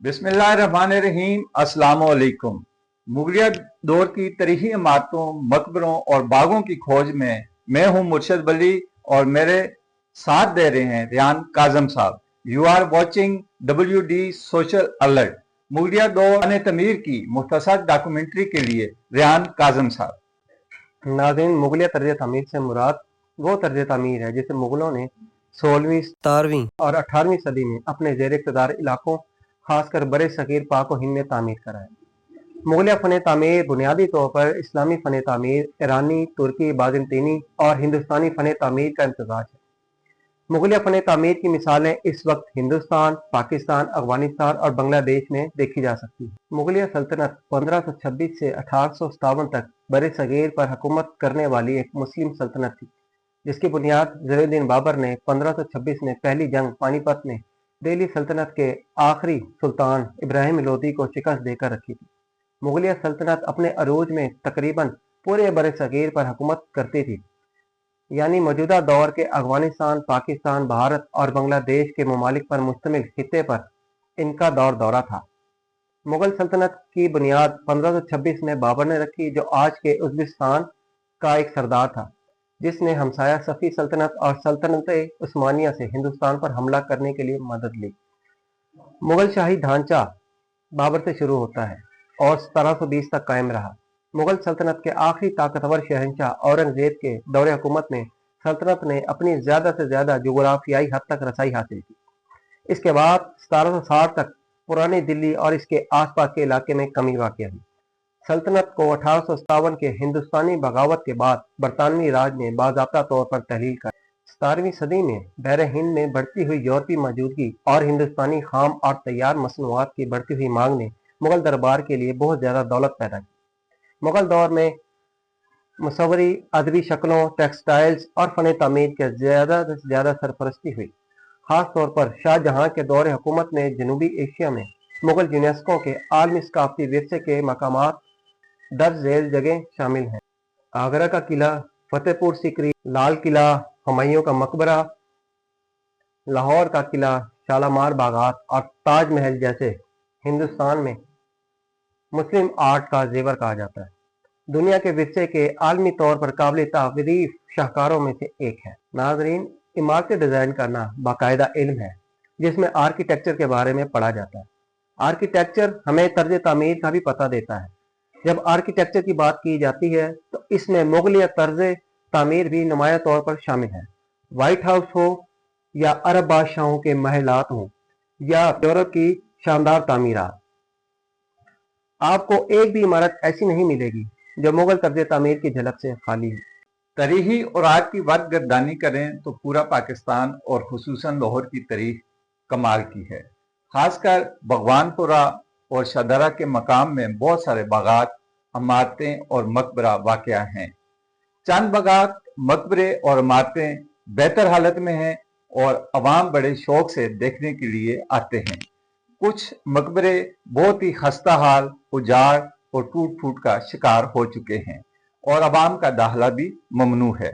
बिस्मिल्लाहिर्रहमानिर्रहीम। अस्सलाम वालेकुम। मुगलिया दौर की तरीही इमारतों, मकबरों और बागों की खोज में मैं हूं मुर्शद वली और मेरे साथ दे रहे हैं रियान काजम साहब। You are watching WD social alert. मुगलिया दौर तमीर की मुख्तसर डॉक्यूमेंट्री के लिए रियान काजम साहब। नाज़रीन, मुगलिया तर्ज तामीर से मुराद वो तर्ज तामीर है जिसे मुगलों ने 16वीं, 17वीं और 18वीं सदी में अपने ज़ेर इक़्तिदार इलाकों, खासकर बरे सगीर पाक व हिंद में तामीर करा है। मुगलिया फ़न तामीर बुनियादी तौर पर इस्लामी फ़न तामीर, ईरानी, तुर्की, बाज़ंतीनी और हिंदुस्तानी फ़न तामीर का इम्तज़ाज है। मुगलिया फ़न तामीर की मिसालें इस वक्त हिंदुस्तान, पाकिस्तान, अफगानिस्तान और बांग्लादेश में देखी जा सकती हैं। मुगलिया सल्तनत 1526 से 1857 तक बरे सगीर पर हुकूमत करने वाली एक मुस्लिम सल्तनत थी, जिसकी बुनियाद ज़हीरुद्दीन बाबर ने 1526 में पहली जंग पानीपत में दिल्ली सल्तनत के आखिरी सुल्तान इब्राहिम लोदी को शिकस्त देकर रखी थी। मुगलिया सल्तनत अपने अरूज में तकरीबन पूरे बरे सगीर पर हुकूमत करती थी, यानी मौजूदा दौर के अफगानिस्तान, पाकिस्तान, भारत और बांग्लादेश के ममालिक पर मुश्तमिल खित्ते पर इनका दौरा था। मुगल सल्तनत की बुनियाद 1526 में बाबर ने रखी, जो आज के उज़्बेकिस्तान का एक सरदार था, जिसने हमसाया सफ़ी सल्तनत और सल्तनत उस्मानिया से हिंदुस्तान पर हमला करने के लिए मदद ली। मुगल शाही ढांचा बाबर से शुरू होता है और 1720 तक कायम रहा। मुगल सल्तनत के आखिरी ताकतवर शहंशाह औरंगजेब के दौरे हुकूमत में सल्तनत ने अपनी ज़्यादा से ज़्यादा जुग़राफियाई हद तक रसाई हासिल की। इसके बाद 1760 तक पुरानी दिल्ली और इसके आसपास के इलाके में कमी वाक़या हुई। सल्तनत को 1857 के हिंदुस्तानी बगावत के बाद बरतानवी राज ने बाज़ाब्ता तौर पर तहलील कर 17वीं सदी में बहरे हिंद में बढ़ती हुई यूरोपीय मौजूदगी और हिंदुस्तानी खाम और तैयार मसनूआत की बढ़ती हुई मांग ने मुगल दरबार के लिए बहुत ज़्यादा दौलत पैदा की। मुगल दौर में मुसव्वरी, अदबी शक्लों, टेक्सटाइल्स और फ़न तामीर के ज़्यादा से ज़्यादा सरपरस्ती हुई। ख़ास तौर पर शाहजहाँ के दौरे हुकूमत में जनूबी एशिया में मुगल यूनेस्को के आलमी सकाफ़ती विरसे के मकामात दर्ज झेल जगह शामिल हैं। आगरा का किला, फतेहपुर सीकरी, लाल किला, हुमायूं का मकबरा, लाहौर का किला, शालामार बागात और ताज महल जैसे हिंदुस्तान में मुस्लिम आर्ट का जेवर कहा जाता है। दुनिया के विरसे के आलमी तौर पर काबिल तारीफ शाहकारों में से एक है। नाज़रीन, इमारतें डिज़ाइन करना बाकायदा इल्म है, जिसमें आर्किटेक्चर के बारे में पढ़ा जाता है। आर्किटेक्चर हमें तर्ज तामीर का भी पता देता है। जब आर्किटेक्चर की बात की जाती है तो इसमें मुगलिया तर्ज तामीर भी नुमाया तौर पर शामिल है। वाइट हाउस हो या अरब बादशाहों के महलात हों या यूरोप की शानदार तामीरात, आपको एक भी इमारत ऐसी नहीं मिलेगी जो मुगल तर्ज तामीर की झलक से खाली है। तरीही और आर्ट की बात गर्दानी करें तो पूरा पाकिस्तान और खुसूसन लाहौर की तारीख कमाल की है। खासकर भगवानपुरा और शदरा के मकाम में बहुत सारे बागात, इमारतें और मकबरा वाक़या हैं। चंद बागात, मकबरे और इमारतें बेहतर हालत में हैं और अवाम बड़े शौक से देखने के लिए आते हैं। कुछ मकबरे बहुत ही खस्ता हाल, उजाड़ और टूट फूट का शिकार हो चुके हैं और अवाम का दाखिला भी ममनू है।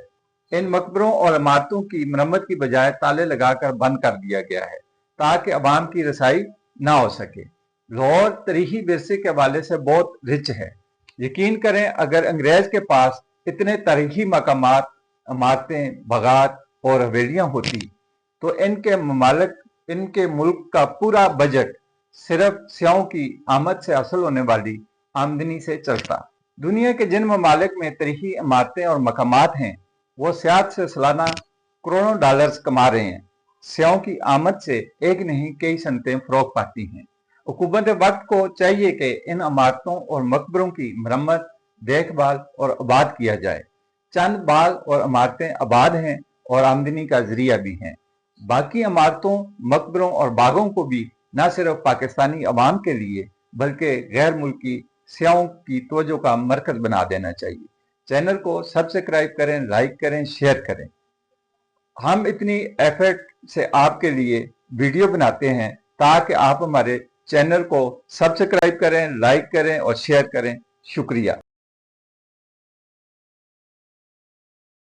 इन मकबरों और इमारतों की मरम्मत की बजाय ताले लगाकर बंद कर दिया गया है ताकि अवाम की रसाई ना हो सके। लाहौर तरीही विरसे के हवाले से बहुत रिच है। यकीन करें, अगर अंग्रेज के पास इतने तरीही मकामात, इमारतें, बागात और हवेलियां होती तो इनके मुल्क का पूरा बजट सिर्फ स्याहों की आमद से हासिल होने वाली आमदनी से चलता। दुनिया के जिन ममालिक में तरीही इमारतें और मकामात हैं, वो सियाहत से सालाना करोड़ों डॉलर्स कमा रहे हैं। स्याहों की आमद से एक नहीं कई सनतें फरोग पाती हैं। हुकूमत वक्त को चाहिए कि इन इमारतों और मकबरों की मरम्मत, देखभाल और आबाद किया जाए। चंद बाग और इमारतें आबाद हैं और आमदनी का जरिया भी हैं। बाकी इमारतों, मकबरों और बागों को भी न सिर्फ पाकिस्तानी अवाम के लिए बल्कि गैर मुल्की स्याहों की तवज्जो का मरकज बना देना चाहिए। चैनल को सब्सक्राइब करें, लाइक करें, शेयर करें। हम इतनी एफर्ट से आपके लिए वीडियो बनाते हैं ताकि आप हमारे चैनल को सब्सक्राइब करें, लाइक करें और शेयर करें। शुक्रिया।